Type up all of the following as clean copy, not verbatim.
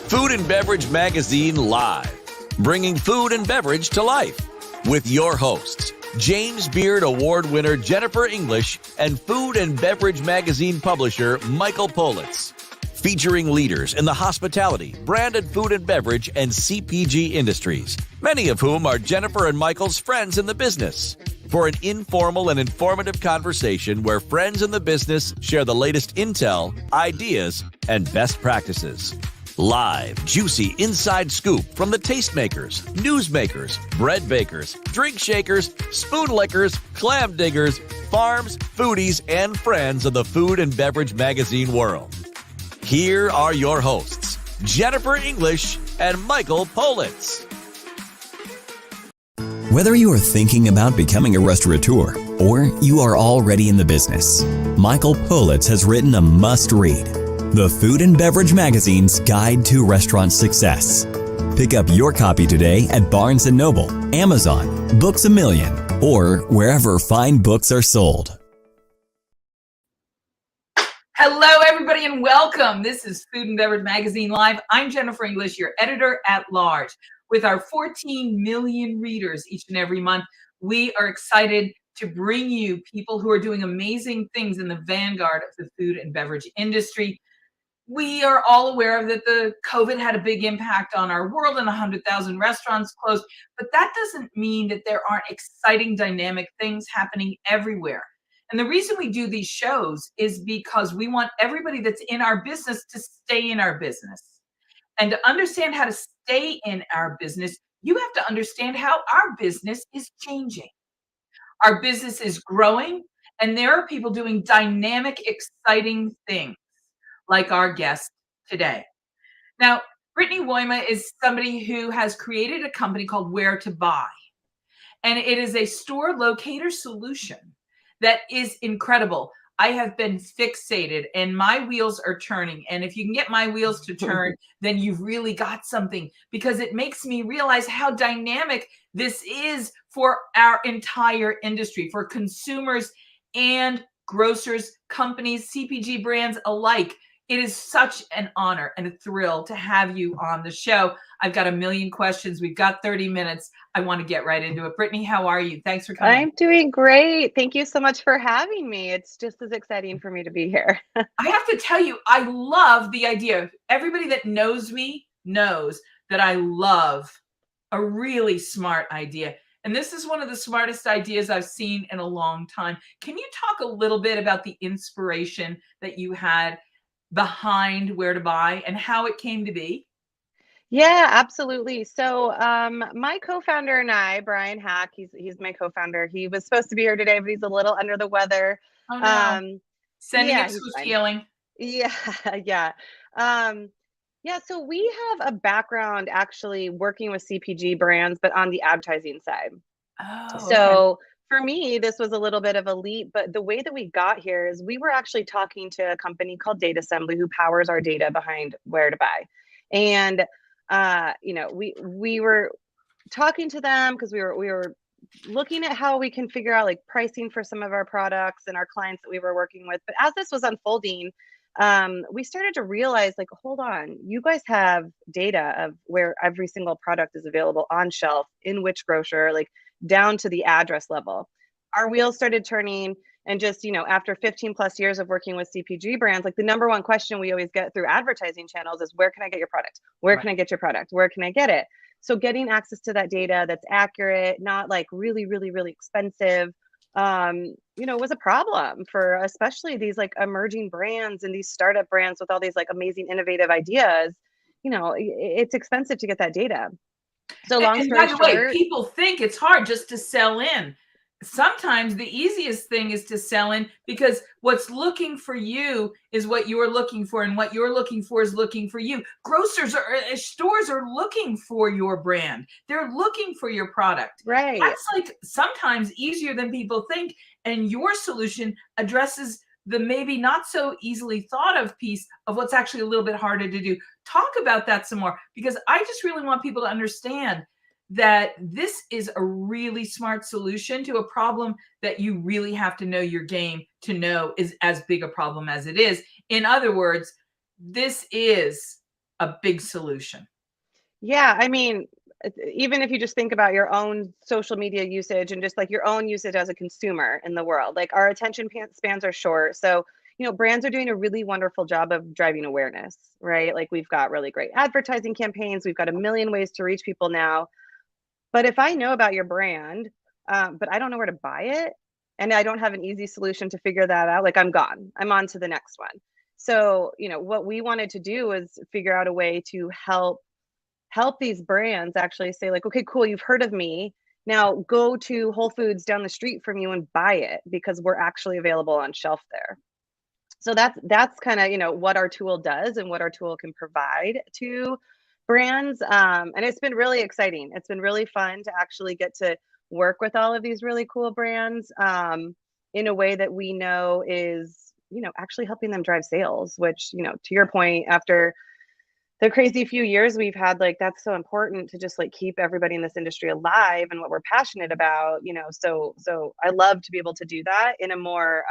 Food and Beverage Magazine Live, bringing food and beverage to life. With your hosts, James Beard Award winner Jennifer English and Food and Beverage Magazine publisher Michael Politz. Featuring leaders in the hospitality, branded food and beverage, and CPG industries, many of whom are Jennifer and Michael's friends in the business. For an informal and informative conversation where friends in the business share the latest intel, ideas, and best practices. Live, juicy inside scoop from the tastemakers, newsmakers, bread bakers, drink shakers, spoon lickers, clam diggers, farms, foodies, and friends of the food and beverage magazine world. Here are your hosts, Jennifer English and Michael Politz. Whether you are thinking about becoming a restaurateur or you are already in the business, Michael Politz has written a must-read, the Food and Beverage Magazine's Guide to Restaurant Success. Pick up your copy today at Barnes & Noble, Amazon, Books A Million, or wherever fine books are sold. Hello, everybody, and welcome. This is Food and Beverage Magazine Live. I'm Jennifer English, your editor-at-large. With our 14 million readers each and every month, we are excited to bring you people who are doing amazing things in the vanguard of the food and beverage industry. We are all aware that the COVID had a big impact on our world and 100,000 restaurants closed, but that doesn't mean that there aren't exciting, dynamic things happening everywhere. And the reason we do these shows is because we want everybody that's in our business to stay in our business. And to understand how to stay in our business, you have to understand how our business is changing. Our business is growing, and there are people doing dynamic, exciting things, like our guest today. Now, Brittany Woyma is somebody who has created a company called Where to Buy. And it is a store locator solution that is incredible. I have been fixated and my wheels are turning. And if you can get my wheels to turn, then you've really got something, because it makes me realize how dynamic this is for our entire industry, for consumers and grocers, companies, CPG brands alike. It is such an honor and a thrill to have you on the show. I've got a million questions. We've got 30 minutes. I want to get right into it. Brittany, how are you? Thanks for coming. I'm doing great. Thank you so much for having me. It's just as exciting for me to be here. I have to tell you, I love the idea. Everybody that knows me knows that I love a really smart idea. And this is one of the smartest ideas I've seen in a long time. Can you talk a little bit about the inspiration that you had behind Where to Buy and how it came to be? Yeah, absolutely. So my co-founder and I, Brian Hack, he's my co-founder. He was supposed to be here today, but he's a little under the weather. Oh no. Sending it to healing. Yeah, yeah. Yeah, so we have a background actually working with CPG brands, but on the advertising side. Oh, So for me, this was a little bit of a leap, but the way that we got here is we were actually talking to a company called Data Assembly who powers our data behind Where to Buy. And we were talking to them because we were looking at how we can figure out like pricing for some of our products and our clients that we were working with. But as this was unfolding, we started to realize, like, hold on, you guys have data of where every single product is available on shelf, in which grocer, like down to the address level. Our wheels started turning, and just, after 15 plus years of working with CPG brands, like the number one question we always get through advertising channels is, where can I get your product? Where can I get your product? Where can I get it? So getting access to that data that's accurate, not like really, really, really expensive, was a problem for especially these like emerging brands and these startup brands with all these like amazing, innovative ideas. It's expensive to get that data. So long story by the way, short, people think it's hard just to sell in. Sometimes the easiest thing is to sell in, because what's looking for you is what you're looking for, and what you're looking for is looking for you. Stores are looking for your brand. They're looking for your product. right. That's like sometimes easier than people think. And your solution addresses the maybe not so easily thought of piece of what's actually a little bit harder to do. Talk about that some more, because I just really want people to understand that this is a really smart solution to a problem that you really have to know your game to know is as big a problem as it is. In other words, this is a big solution. Yeah, I mean, even if you just think about your own social media usage and just like your own usage as a consumer in the world, like our attention spans are short. So, brands are doing a really wonderful job of driving awareness, right? Like we've got really great advertising campaigns, we've got a million ways to reach people now. But if I know about your brand, but I don't know where to buy it, and I don't have an easy solution to figure that out, like I'm gone. I'm on to the next one. So, what we wanted to do is figure out a way to help these brands actually say like, okay, cool, you've heard of me. Now go to Whole Foods down the street from you and buy it because we're actually available on shelf there. So that's kind of, what our tool does and what our tool can provide to brands. And it's been really exciting. It's been really fun to actually get to work with all of these really cool brands in a way that we know is, actually helping them drive sales, which, to your point, after the crazy few years we've had, like that's so important to just like keep everybody in this industry alive and what we're passionate about, so I love to be able to do that in a more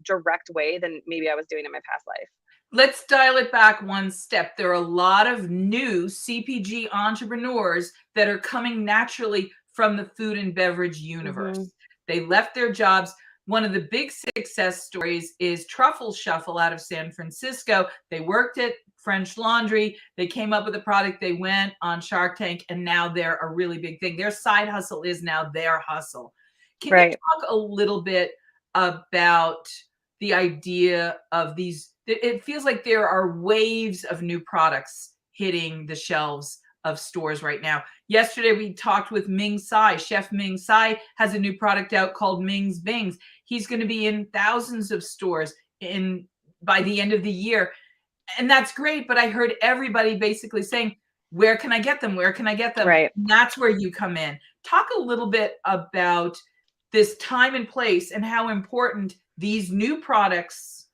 direct way than maybe I was doing in my past life. Let's dial it back one step. There are a lot of new CPG entrepreneurs that are coming naturally from the food and beverage universe. Mm-hmm. They left their jobs. One of the big success stories is Truffle Shuffle out of San Francisco. They worked at French Laundry. They came up with a product. They went on Shark Tank, and now they're a really big thing. Their side hustle is now their hustle. Can you talk a little bit about the idea of these? It feels like there are waves of new products hitting the shelves of stores right now. Yesterday, we talked with Ming Tsai. Chef Ming Tsai has a new product out called Ming's Bings. He's going to be in thousands of stores by the end of the year. And that's great. But I heard everybody basically saying, where can I get them? Where can I get them? Right. And that's where you come in. Talk a little bit about this time and place and how important these new products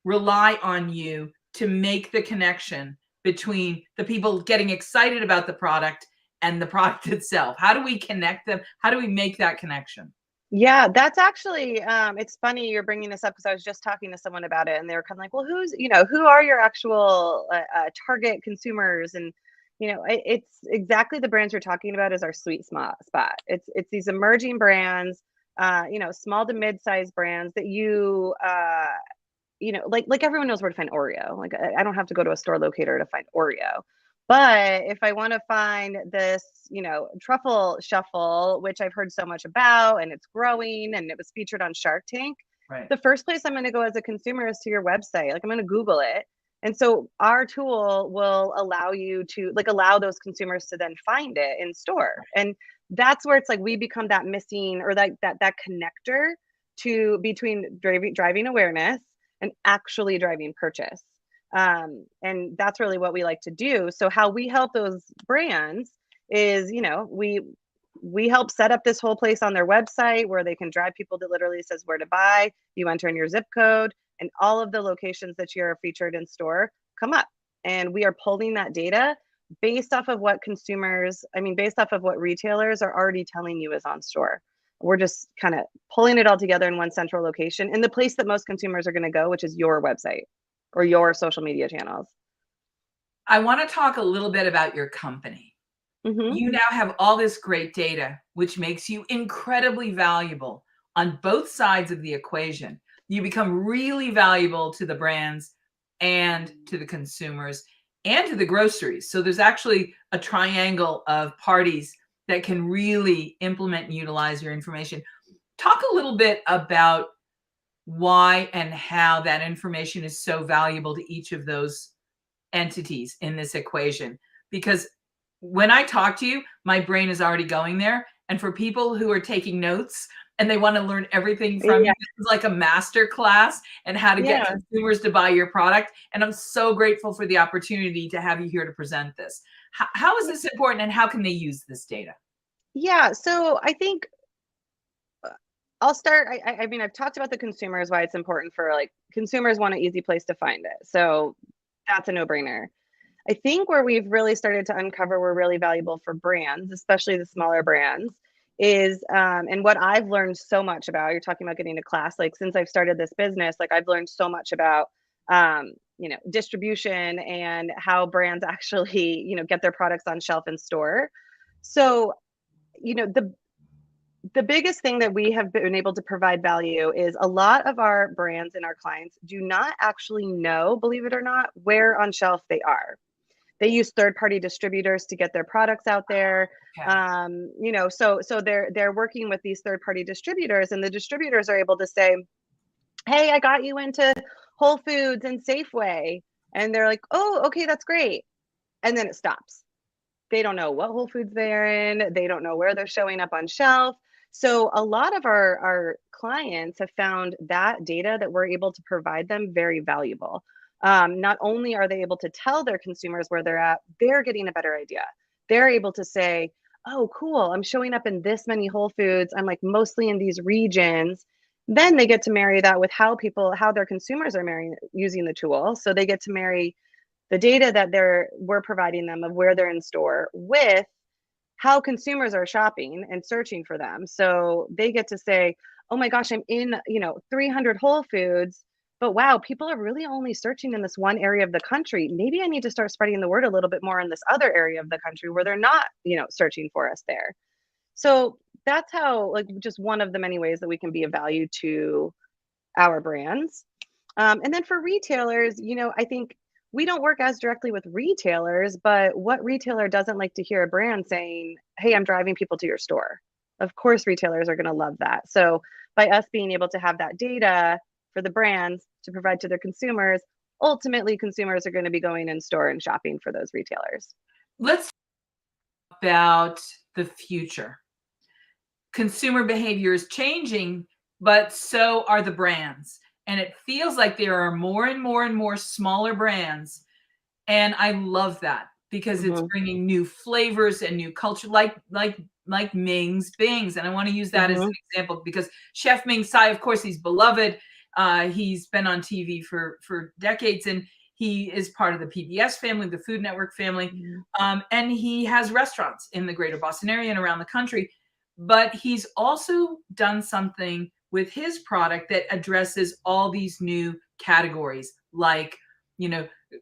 rely on you to make the connection between the people getting excited about the product and the product itself. How do we connect them? How do we make that connection? Yeah, that's actually, it's funny you're bringing this up because I was just talking to someone about it and they were kind of like, well, who are your actual target consumers? And, it's exactly the brands you're talking about is our sweet spot. It's these emerging brands, small to mid-sized brands that like everyone knows where to find Oreo. Like I don't have to go to a store locator to find Oreo. But if I want to find this, truffle shuffle, which I've heard so much about and it's growing and it was featured on Shark Tank, right, the first place I'm going to go as a consumer is to your website. Like I'm going to Google it. And so our tool will allow you to allow those consumers to then find it in store. And that's where it's like we become that missing or that connector between driving awareness and actually driving purchase. And that's really what we like to do. So how we help those brands is, we help set up this whole place on their website where they can drive people that literally says where to buy. You enter in your zip code and all of the locations that you're featured in store come up. And we are pulling that data based off of what retailers are already telling you is on store. We're just kind of pulling it all together in one central location in the place that most consumers are going to go, which is your website or your social media channels. I want to talk a little bit about your company. Mm-hmm. You now have all this great data, which makes you incredibly valuable on both sides of the equation. You become really valuable to the brands and to the consumers and to the groceries. So there's actually a triangle of parties that can really implement and utilize your information. Talk a little bit about why and how that information is so valuable to each of those entities in this equation. Because when I talk to you, my brain is already going there. And for people who are taking notes and they want to learn everything from you, it's like a master class and how to get consumers to buy your product. And I'm so grateful for the opportunity to have you here to present this. How is this important and how can they use this data? Yeah, so I think I'll start. I mean, I've talked about the consumers, why it's important for consumers want an easy place to find it. So that's a no-brainer. I think where we've really started to uncover we're really valuable for brands, especially the smaller brands, is and what I've learned so much about, you're talking about getting a class, since I've started this business, I've learned so much about distribution and how brands actually, get their products on shelf in store. So, the biggest thing that we have been able to provide value is a lot of our brands and our clients do not actually know, believe it or not, where on shelf they are. They use third-party distributors to get their products out there. Okay. So they're working with these third-party distributors, and the distributors are able to say, hey, I got you into Whole Foods and Safeway. And they're like, oh, okay, that's great. And then it stops. They don't know what Whole Foods they're in. They don't know where they're showing up on shelf. So a lot of our clients have found that data that we're able to provide them very valuable. Not only are they able to tell their consumers where they're at, they're getting a better idea. They're able to say, oh, cool, I'm showing up in this many Whole Foods. I'm like mostly in these regions. Then they get to marry that with how their consumers are using the tool. So they get to marry the data that we're providing them of where they're in store with how consumers are shopping and searching for them. So they get to say, oh my gosh, I'm in, 300 Whole Foods, but wow, people are really only searching in this one area of the country. Maybe I need to start spreading the word a little bit more in this other area of the country where they're not, searching for us there. So that's how, just one of the many ways that we can be of value to our brands. And then for retailers, I think we don't work as directly with retailers, but what retailer doesn't like to hear a brand saying, hey, I'm driving people to your store? Of course, retailers are going to love that. So by us being able to have that data for the brands to provide to their consumers, ultimately consumers are going to be going in store and shopping for those retailers. Let's talk about the future. Consumer behavior is changing, but so are the brands. And it feels like there are more and more and more smaller brands. And I love that because it's bringing new flavors and new culture, like Ming's Bings. And I want to use that as an example because Chef Ming Tsai, of course, he's beloved. He's been on TV for decades, and he is part of the PBS family, the Food Network family. And he has restaurants in the greater Boston area and around the country. But he's also done something with his product that addresses all these new categories, like,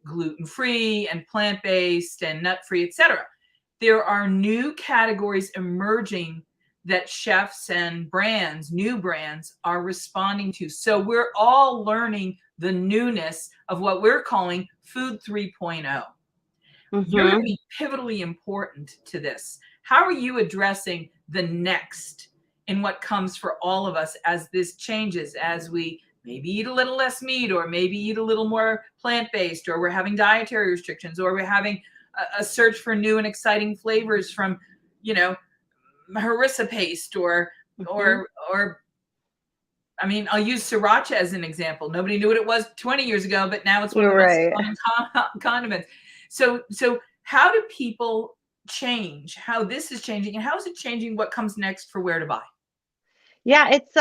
gluten-free and plant-based and nut-free, etc. There are new categories emerging that chefs and new brands are responding to. So we're all learning the newness of what we're calling Food 3.0. You're going to be pivotally important to this. How are you addressing the next in what comes for all of us as this changes, as we maybe eat a little less meat, or maybe eat a little more plant-based, or we're having dietary restrictions, or we're having a search for new and exciting flavors from, harissa paste or I mean, I'll use sriracha as an example. Nobody knew what it was 20 years ago, but now it's one of the most common condiments. So how do people change how this is changing, and how is it changing what comes next for Where to Buy? Yeah, it's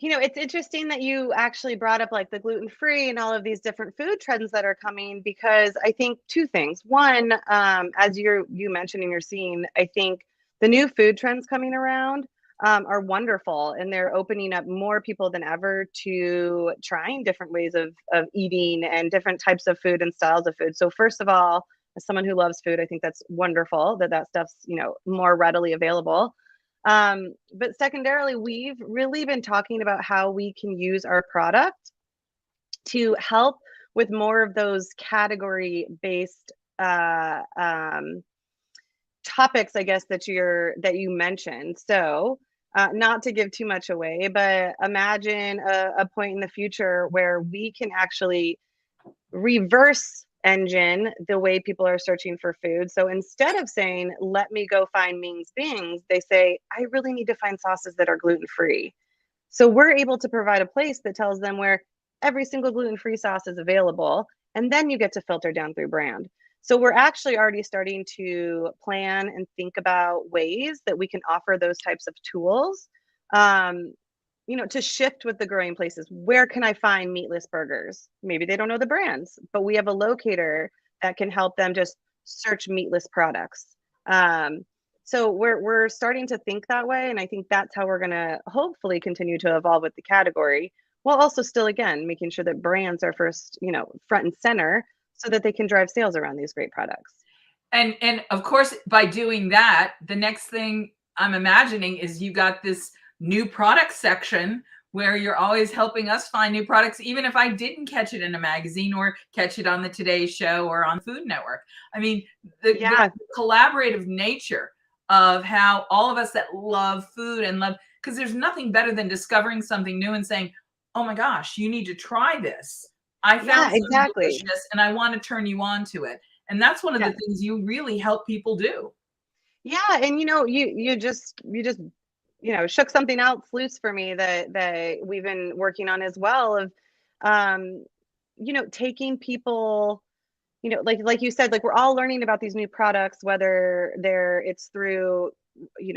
it's interesting that you actually brought up like the gluten-free and all of these different food trends that are coming, because I think two things. One, as you mentioned and you're seeing, I think the new food trends coming around are wonderful, and they're opening up more people than ever to trying different ways of eating and different types of food and styles of food. So first of all, as someone who loves food, I think that's wonderful that stuff's more readily available. But secondarily, we've really been talking about how we can use our product to help with more of those category-based topics, I guess, that you mentioned. So not to give too much away, but imagine a point in the future where we can actually reverse engine the way people are searching for food. So instead of saying, let me go find Ming's Bings, they say, I really need to find sauces that are gluten-free. So we're able to provide a place that tells them where every single gluten-free sauce is available, and then you get to filter down through brand. So we're actually already starting to plan and think about ways that we can offer those types of tools, to shift with the growing places. Where can I find meatless burgers? Maybe they don't know the brands, but we have a locator that can help them just search meatless products. So we're starting to think that way, and I think that's how we're going to hopefully continue to evolve with the category. while also still, again, making sure that brands are first, front and center so that they can drive sales around these great products. And of course, by doing that, the next thing I'm imagining is you got this new product section where you're always helping us find new products, even if I didn't catch it in a magazine or catch it on the Today Show or on Food Network. I mean, the collaborative nature of how all of us that love food and love, because there's nothing better than discovering something new and saying, oh my gosh, you need to try this. I found something delicious and I want to turn you on to it. And that's one of the things you really help people do. Yeah. And you just shook something else loose for me that we've been working on as well of, taking people, like you said, like we're all learning about these new products, whether it's through,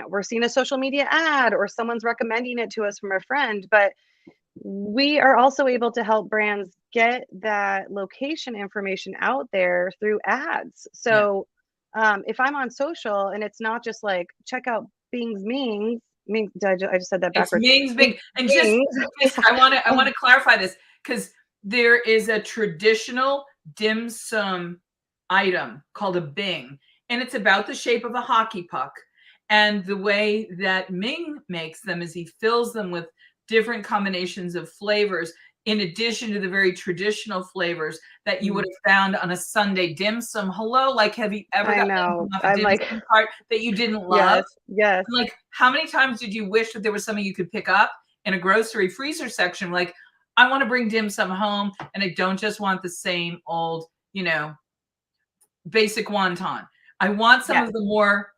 we're seeing a social media ad or someone's recommending it to us from a friend, but we are also able to help brands get that location information out there through ads. So if I'm on social and it's not just like, check out Bing's Mings, I just said that backwards. It's Ming's Bing. And just I want to clarify this because there is a traditional dim sum item called a Bing, and it's about the shape of a hockey puck. And the way that Ming makes them is he fills them with different combinations of flavors in addition to the very traditional flavors that you would have found on a Sunday dim sum. Hello, like, have you ever gotten a dim sum cart that you didn't love? Yes. Like, how many times did you wish that there was something you could pick up in a grocery freezer section? Like, I want to bring dim sum home, and I don't just want the same old, basic wonton. I want some of the more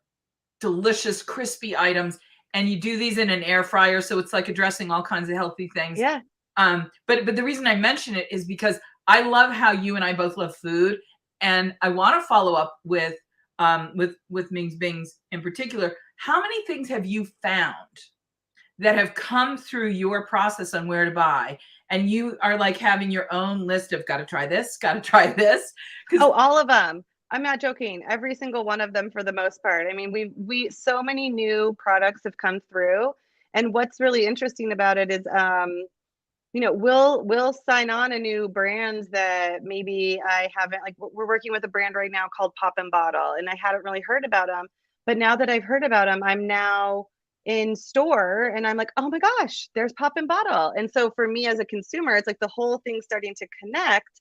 delicious, crispy items. And you do these in an air fryer, so it's like addressing all kinds of healthy things. Yeah. But the reason I mention it is because I love how you and I both love food, and I want to follow up with Ming's Bings in particular. How many things have you found that have come through your process on Where to Buy, and you are like having your own list of got to try this, got to try this? Oh, all of them. I'm not joking. Every single one of them for the most part. I mean, we so many new products have come through. And what's really interesting about it is, we'll sign on a new brand that maybe I haven't, like we're working with a brand right now called Pop and Bottle, and I hadn't really heard about them. But now that I've heard about them, I'm now in store and I'm like, oh my gosh, there's Pop and Bottle. And so for me as a consumer, it's like the whole thing's starting to connect,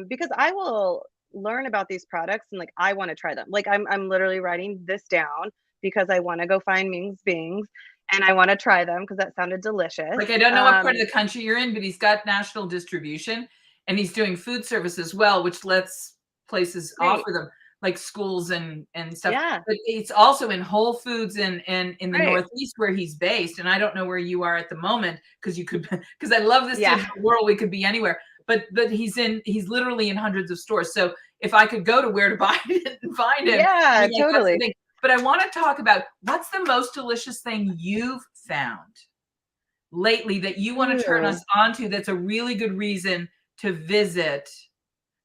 because I will learn about these products and like I want to try them. Like I'm literally writing this down because I want to go find Ming's Bings and I want to try them because that sounded delicious. Like, I don't know what part of the country you're in, but he's got national distribution and he's doing food service as well, which lets places offer them, like schools and stuff. Yeah. But it's also in Whole Foods and in the Northeast where he's based. And I don't know where you are at the moment because I love this digital world. We could be anywhere. But he's literally in hundreds of stores. So if I could go to Where to Buy it and find him. Yeah, totally. But I want to talk about what's the most delicious thing you've found lately that you want to turn us onto that's a really good reason to visit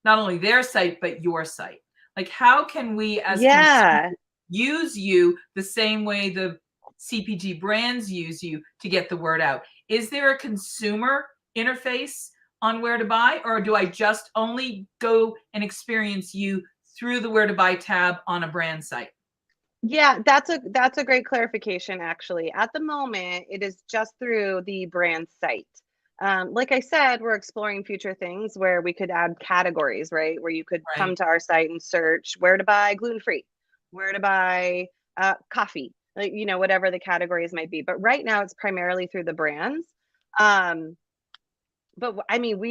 not only their site, but your site. Like, how can we as consumers use you the same way the CPG brands use you to get the word out? Is there a consumer interface on Where to Buy, or do I just only go and experience you through the Where to Buy tab on a brand site? Yeah, that's a great clarification, actually. At the moment, it is just through the brand site. Like I said, we're exploring future things where we could add categories, right? Where you could come to our site and search Where to Buy gluten-free, Where to Buy coffee, like, whatever the categories might be. But right now it's primarily through the brands. But I mean,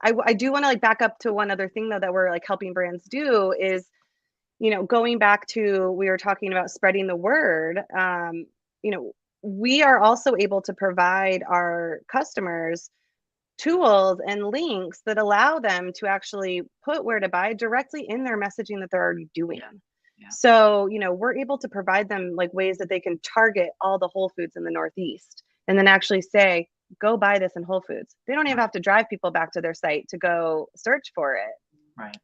I do want to like back up to one other thing though that we're like helping brands do is, going back to, we were talking about spreading the word, we are also able to provide our customers tools and links that allow them to actually put Where to Buy directly in their messaging that they're already doing. Yeah. So, we're able to provide them like ways that they can target all the Whole Foods in the Northeast and then actually say, go buy this in Whole Foods. They don't even have to drive people back to their site to go search for it. Right.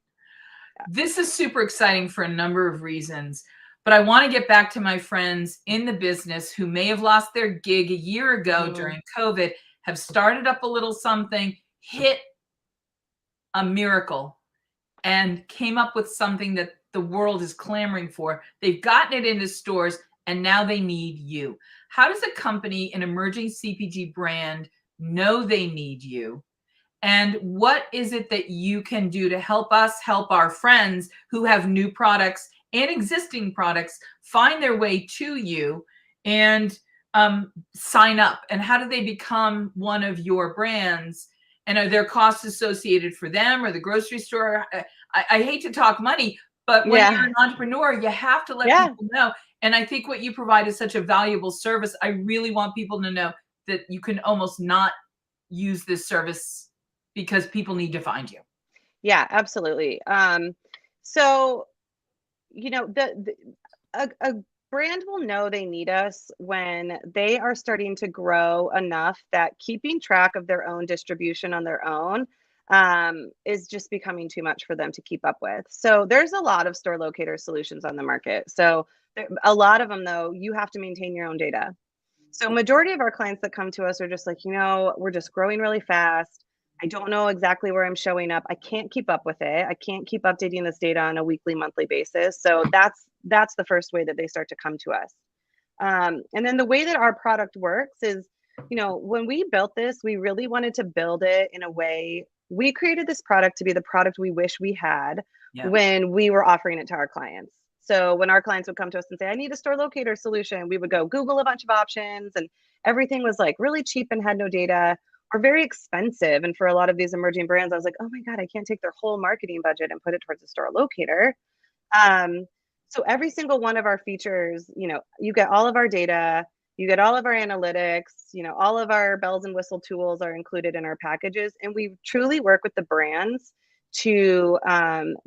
This is super exciting for a number of reasons. But I want to get back to my friends in the business who may have lost their gig a year ago during COVID, have started up a little something, hit a miracle, and came up with something that the world is clamoring for. They've gotten it into stores, and now they need you. How does a company, an emerging CPG brand, know they need you? And what is it that you can do to help us help our friends who have new products and existing products find their way to you and sign up? And how do they become one of your brands? And are there costs associated for them or the grocery store? I hate to talk money, but when you're an entrepreneur, you have to let people know. And I think what you provide is such a valuable service. I really want people to know that you can almost not use this service because people need to find you. Yeah, absolutely. So, you know, a brand will know they need us when they are starting to grow enough that keeping track of their own distribution on their own is just becoming too much for them to keep up with. So there's a lot of store locator solutions on the market. So a lot of them, though, you have to maintain your own data. So majority of our clients that come to us are just like, you know, we're just growing really fast. I don't know exactly where I'm showing up. I can't keep up with it. I can't keep updating this data on a weekly, monthly basis. So that's the first way that they start to come to us. And then the way that our product works is, you know, when we built this, we really wanted to build it in a way. We created this product to be the product we wish we had when we were offering it to our clients. So when our clients would come to us and say, I need a store locator solution, we would go Google a bunch of options, and everything was like really cheap and had no data or very expensive. And for a lot of these emerging brands, I was like, oh my God, I can't take their whole marketing budget and put it towards a store locator. So every single one of our features, you know, you get all of our data, you get all of our analytics, you know, all of our bells and whistle tools are included in our packages. And we truly work with the brands to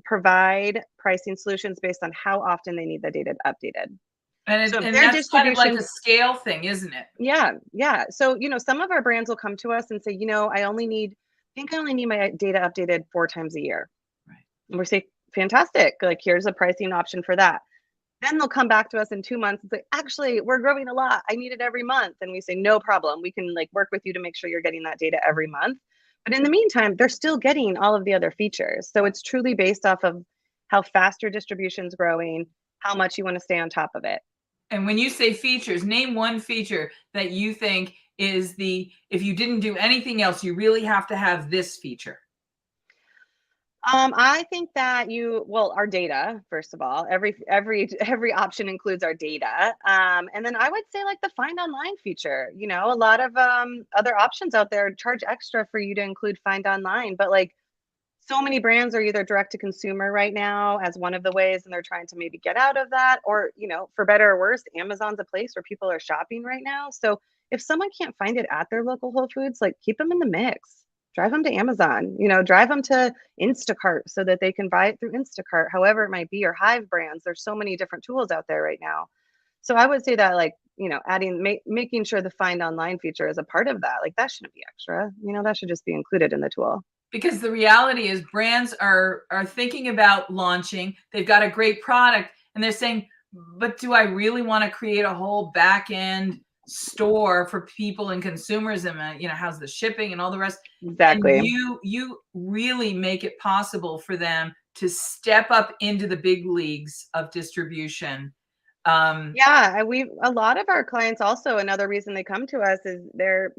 provide pricing solutions based on how often they need the data updated. And, so and that's kind of like a scale thing, isn't it? Yeah. So, you know, some of our brands will come to us and say, you know, I only need my data updated 4 times a year. Right. And we say, fantastic. Like, here's a pricing option for that. Then they'll come back to us in 2 months and say, actually, we're growing a lot. I need it every month. And we say, no problem. We can like work with you to make sure you're getting that data every month. But in the meantime, they're still getting all of the other features. So it's truly based off of how fast your distribution's growing, how much you want to stay on top of it. And when you say features, name one feature that you think is if you didn't do anything else, you really have to have this feature. I think that our data, first of all, every option includes our data. And then I would say like the find online feature, you know, a lot of other options out there charge extra for you to include find online, but like so many brands are either direct to consumer right now as one of the ways, and they're trying to maybe get out of that, or, you know, for better or worse, Amazon's a place where people are shopping right now. So if someone can't find it at their local Whole Foods, like keep them in the mix. Drive them to Amazon, you know, drive them to Instacart so that they can buy it through Instacart, however it might be, or Hive brands. There's so many different tools out there right now. So I would say that, like, you know, making sure the find online feature is a part of that. Like, that shouldn't be extra, you know, that should just be included in the tool. Because the reality is brands are thinking about launching. They've got a great product and they're saying, but do I really want to create a whole back end store for people and consumers, and you know, how's the shipping and all the rest? Exactly. And you really make it possible for them to step up into the big leagues of distribution. A lot of our clients also, another reason they come to us is they're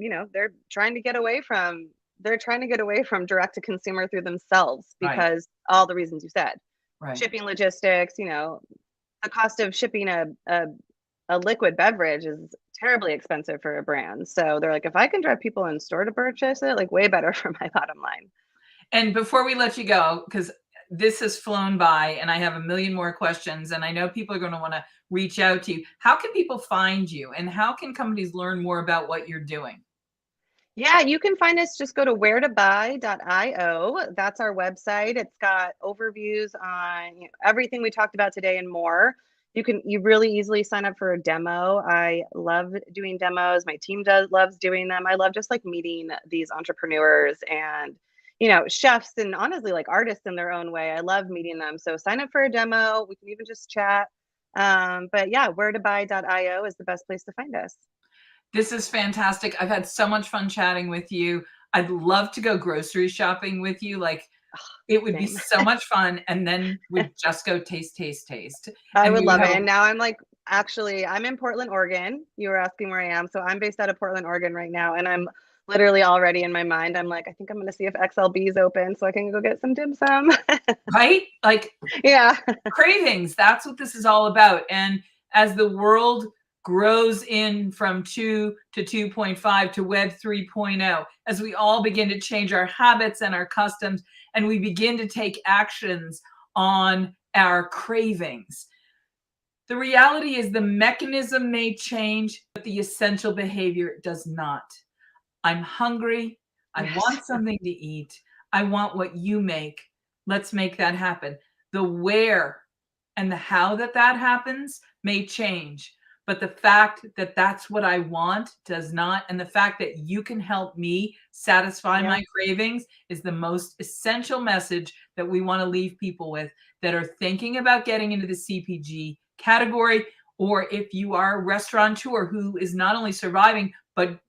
trying to get away from direct to consumer through themselves, because all the reasons you said, shipping, logistics, you know, the cost of shipping a liquid beverage is terribly expensive for a brand. So they're like, if I can drive people in store to purchase it, like, way better for my bottom line. And before we let you go, because this has flown by and I have a million more questions, and I know people are going to want to reach out to you. How can people find you, and how can companies learn more about what you're doing? Yeah, you can find us. Just go to wheretobuy.io. That's our website. It's got overviews on, you know, everything we talked about today and more. You really easily sign up for a demo. I love doing demos. My team loves doing them. I love just like meeting these entrepreneurs and, you know, chefs and honestly like artists in their own way. I love meeting them. So sign up for a demo. We can even just chat. But yeah, wheretobuy.io is the best place to find us. This is fantastic. I've had so much fun chatting with you. I'd love to go grocery shopping with you. Like, it would be Same. so much fun. And then we'd just go taste. I And would we love have it. And now I'm in Portland, Oregon. You were asking where I am. So I'm based out of Portland, Oregon right now. And I'm literally already in my mind, I'm like, I think I'm going to see if XLB is open so I can go get some dim sum. right? Like, Yeah. cravings. That's what this is all about. And as the world grows in from 2 to 2.5 to Web 3.0, as we all begin to change our habits and our customs, and we begin to take actions on our cravings, the reality is the mechanism may change, but the essential behavior does not. I'm hungry. I want something to eat. I want what you make. Let's make that happen. The where and the how that happens may change, but the fact that that's what I want does not. And the fact that you can help me satisfy my cravings is the most essential message that we want to leave people with that are thinking about getting into the CPG category, or if you are a restaurateur who is not only surviving, but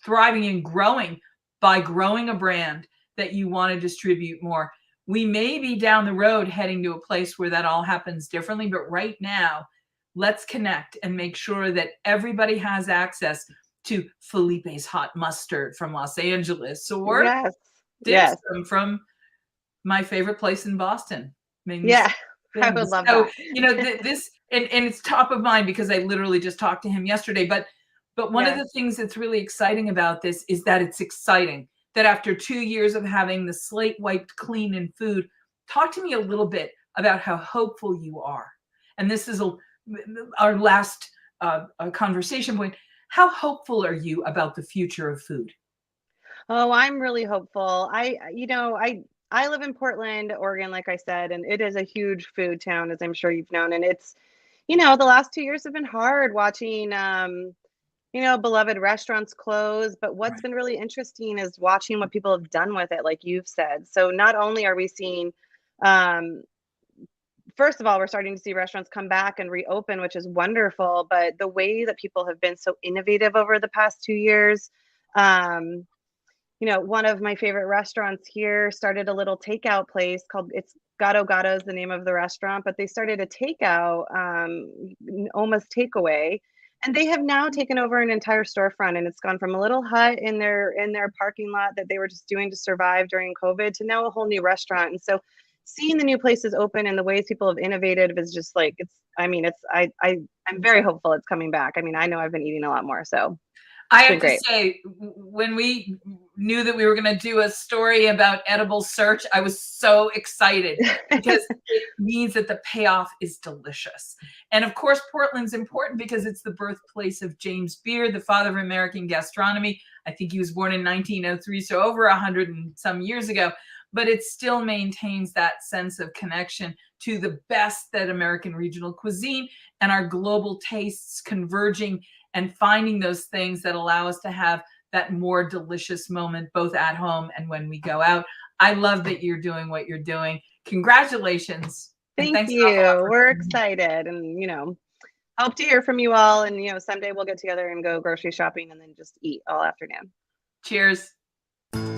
thriving and growing by growing a brand that you want to distribute more. We may be down the road heading to a place where that all happens differently, but right now, let's connect and make sure that everybody has access to Felipe's hot mustard from Los Angeles, or dim sum from my favorite place in Boston. I would love that. You know, this, and it's top of mind because I literally just talked to him yesterday, but one of the things that's really exciting about this is that it's exciting that after 2 years of having the slate wiped clean in food, talk to me a little bit about how hopeful you are. And this is our last conversation point. How hopeful are you about the future of food? Oh, I'm really hopeful. I live in Portland, Oregon, like I said, and it is a huge food town, as I'm sure you've known. And it's, the last 2 years have been hard watching, beloved restaurants close. But what's been really interesting is watching what people have done with it, like you've said. So not only are we seeing, first of all, we're starting to see restaurants come back and reopen, which is wonderful. But the way that people have been so innovative over the past 2 years, one of my favorite restaurants here started a little takeout place called, it's Gato Gato is the name of the restaurant, but they started a takeout, almost takeaway. And they have now taken over an entire storefront, and it's gone from a little hut in their parking lot that they were just doing to survive during COVID to now a whole new restaurant. And so seeing the new places open and the ways people have innovated is just like, I'm very hopeful it's coming back. I mean, I know I've been eating a lot more, so. I have to say, when we knew that we were going to do a story about edible search, I was so excited because it means that the payoff is delicious. And of course, Portland's important because it's the birthplace of James Beard, the father of American gastronomy. I think he was born in 1903, so over 100 and some years ago. But it still maintains that sense of connection to the best that American regional cuisine and our global tastes converging and finding those things that allow us to have that more delicious moment, both at home and when we go out. I love that you're doing what you're doing. Congratulations. Thank you. We're excited, and, hope to hear from you all. And, someday we'll get together and go grocery shopping and then just eat all afternoon. Cheers.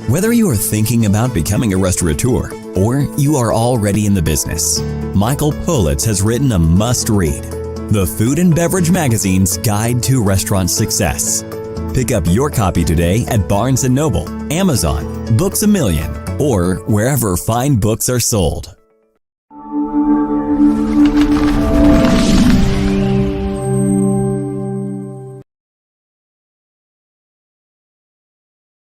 Whether you are thinking about becoming a restaurateur or you are already in the business, Michael Politz has written a must-read, The Food and Beverage Magazine's Guide to Restaurant Success. Pick up your copy today at Barnes & Noble, Amazon, Books A Million, or wherever fine books are sold.